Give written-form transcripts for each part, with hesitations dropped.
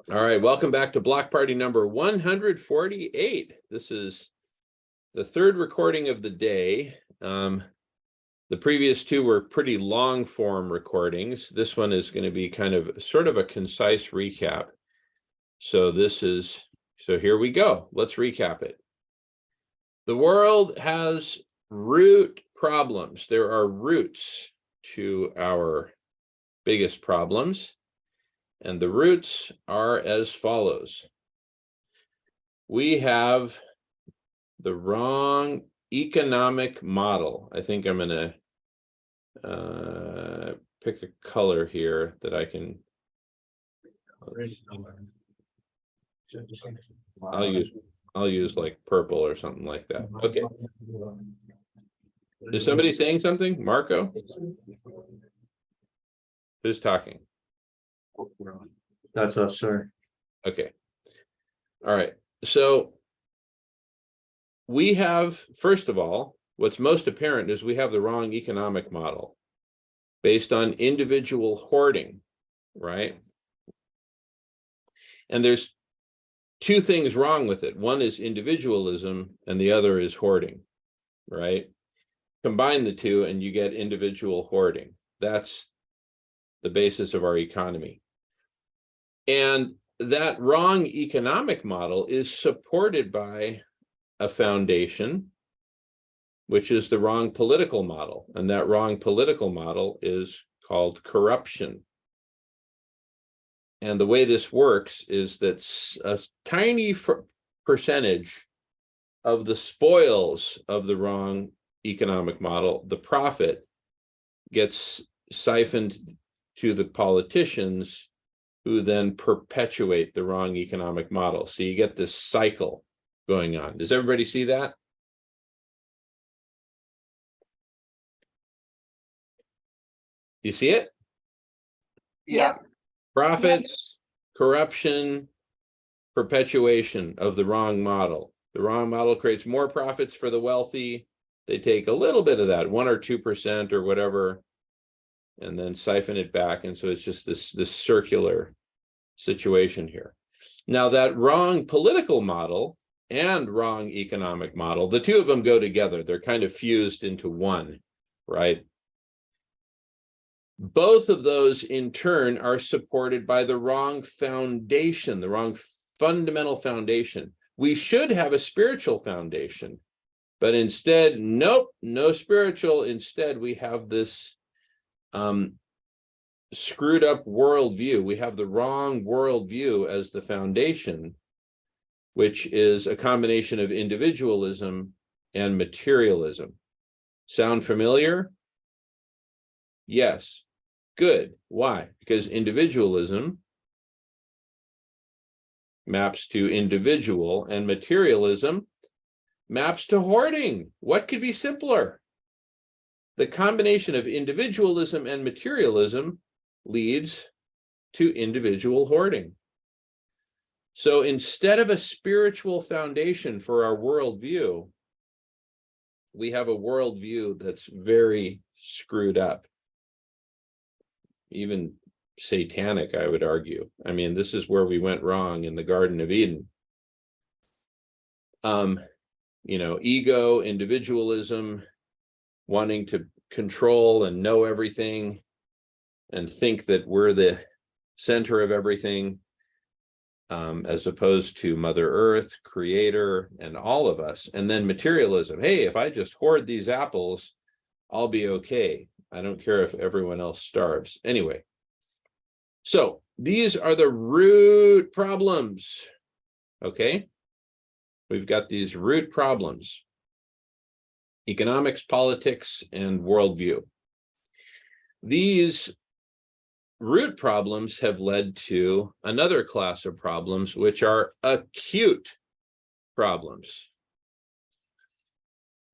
All right, welcome back to block party number 148. This is the third recording of the day. The previous two were pretty long form recordings. This one is going to be kind of sort of a concise recap. So here we go. Let's recap it. The world has root problems. There are roots to our biggest problems. And the roots are as follows. We have the wrong economic model. I think I'm going to pick a color here that I can. I'll use like purple or something like that. Okay. Is somebody saying something? Marco? Who's talking? That's us, sir. Okay. All right. So we have, first of all, what's most apparent is we have the wrong economic model based on individual hoarding, right? And there's two things wrong with it. One is individualism and the other is hoarding, right? Combine the two and you get individual hoarding. That's the basis of our economy. And that wrong economic model is supported by a foundation, which is the wrong political model. And that wrong political model is called corruption. And the way this works is that a tiny percentage of the spoils of the wrong economic model, the profit, gets siphoned to the politicians who then perpetuate the wrong economic model. So you get this cycle going on. Does everybody see that? You see it? Yeah. Profits, corruption, perpetuation of the wrong model. The wrong model creates more profits for the wealthy. They take a little bit of that, 1 or 2% or whatever, and then siphon it back. And so it's just this circular situation here. Now that wrong political model and wrong economic model, the two of them go together. They're kind of fused into one, right? Both of those in turn are supported by the wrong foundation, the wrong fundamental foundation. We should have a spiritual foundation, but instead, nope, no spiritual. Instead, we have this screwed up worldview. We have the wrong worldview as the foundation, which is a combination of individualism and materialism. Sound familiar? Yes. Good. Why? Because individualism maps to individual and materialism maps to hoarding. What could be simpler? The combination of individualism and materialism leads to individual hoarding. So instead of a spiritual foundation for our worldview, we have a worldview that's very screwed up. Even satanic, I would argue. I mean, this is where we went wrong in the Garden of Eden. Ego, individualism, wanting to control and know everything and think that we're the center of everything, as opposed to Mother Earth, Creator, and all of us. And then materialism. Hey, if I just hoard these apples, I'll be okay. I don't care if everyone else starves. Anyway, so these are the root problems, okay? We've got these root problems: economics, politics, and worldview. These root problems have led to another class of problems, which are acute problems,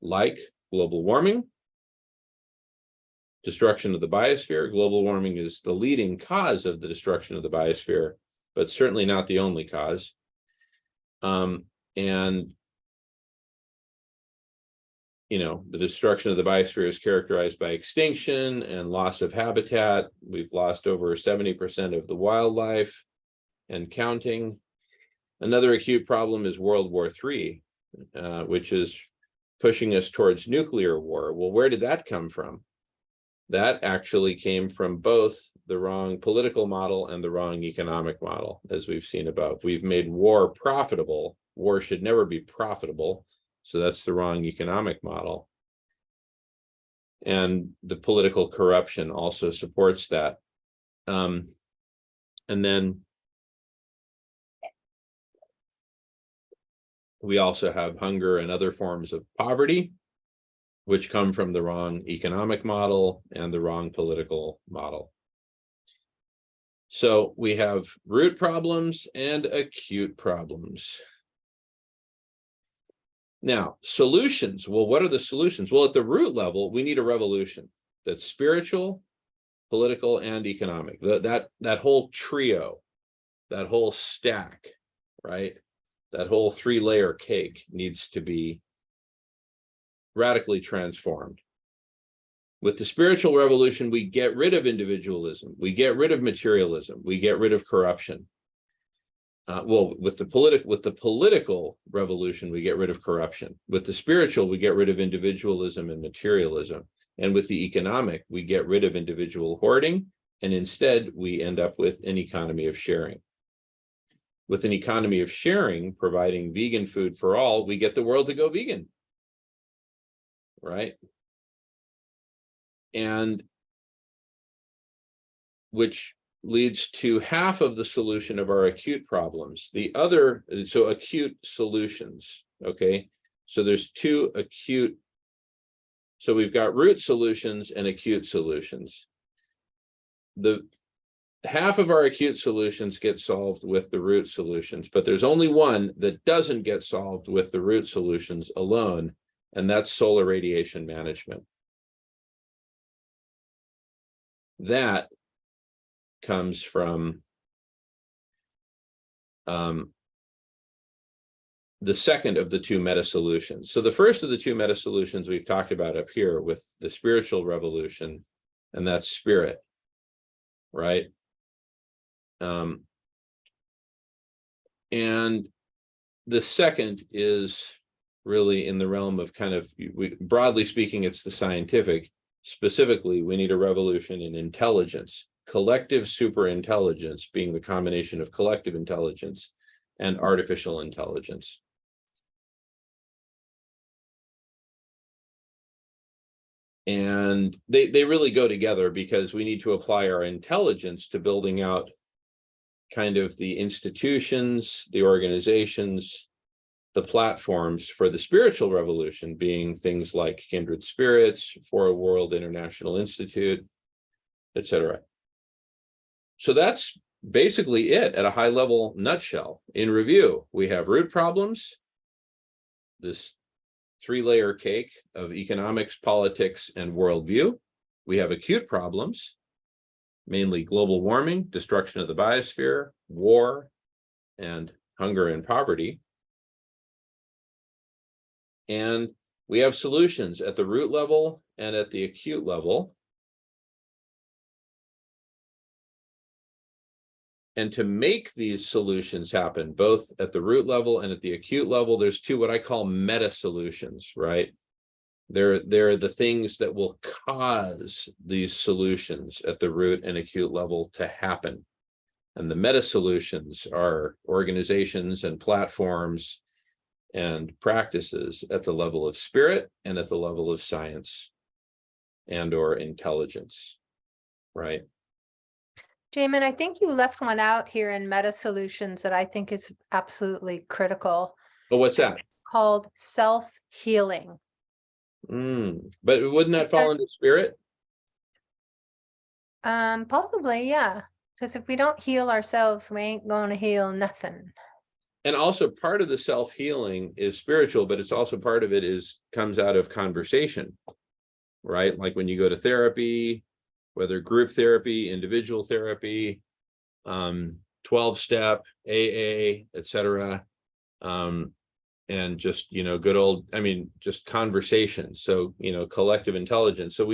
like global warming, destruction of the biosphere. Global warming is the leading cause of the destruction of the biosphere, but certainly not the only cause. And the destruction of the biosphere is characterized by extinction and loss of habitat. We've lost over 70% of the wildlife. and counting. Another acute problem is World War III, which is pushing us towards nuclear war. Well, where did that come from? That actually came from both the wrong political model and the wrong economic model, as we've seen above. We've made war profitable. War should never be profitable. So that's the wrong economic model. And the political corruption also supports that. And then we also have hunger and other forms of poverty, which come from the wrong economic model and the wrong political model. So we have root problems and acute problems. Now, solutions. Well, what are the solutions? Well, at the root level, we need a revolution that's spiritual, political, and economic. That whole trio, that whole stack, right? That whole three-layer cake needs to be radically transformed. With the spiritual revolution, we get rid of individualism, we get rid of materialism, we get rid of corruption. With the political revolution, we get rid of corruption. With the spiritual, we get rid of individualism and materialism. And with the economic, we get rid of individual hoarding, and instead we end up with an economy of sharing. With an economy of sharing, providing vegan food for all, we get the world to go vegan, right? And which leads to half of the solution of our acute problems. The other, so acute solutions, okay? So there's two acute, so we've got root solutions and acute solutions. The half of our acute solutions get solved with the root solutions, but there's only one that doesn't get solved with the root solutions alone, and that's solar radiation management. That comes from the second of the two meta solutions. So the first of the two meta solutions we've talked about up here with the spiritual revolution, and that's spirit, right? And the second is really in the realm of kind of, broadly speaking, it's the scientific. Specifically, we need a revolution in intelligence, collective superintelligence being the combination of collective intelligence and artificial intelligence. And they really go together, because we need to apply our intelligence to building out kind of the institutions, the organizations, the platforms for the spiritual revolution, being things like Kindred Spirits, For a World International Institute, etc. So that's basically it at a high level nutshell. In review, we have root problems, this three-layer cake of economics, politics, and worldview. We have acute problems, mainly global warming, destruction of the biosphere, war, and hunger and poverty. And we have solutions at the root level and at the acute level. And to make these solutions happen, both at the root level and at the acute level, there's two what I call meta solutions, right? They're the things that will cause these solutions at the root and acute level to happen. And the meta solutions are organizations and platforms and practices at the level of spirit and at the level of science and or intelligence, right? Jamin, I think you left one out here in meta solutions that I think is absolutely critical. But what's that? It's called self-healing. But wouldn't that fall into spirit? Possibly, yeah. Because if we don't heal ourselves, we ain't going to heal nothing. And also part of the self-healing is spiritual, but it's also part of it comes out of conversation, right? Like when you go to therapy, whether group therapy, individual therapy, 12-step, AA, etc. And just, good old, just conversation. So, collective intelligence. So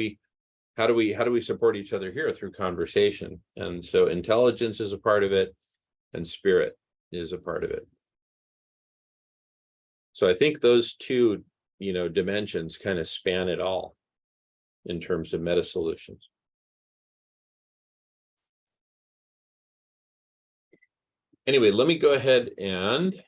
how do we support each other here? Through conversation. And so intelligence is a part of it. and spirit is a part of it. So I think those two, dimensions kind of span it all in terms of meta solutions. Anyway, let me go ahead and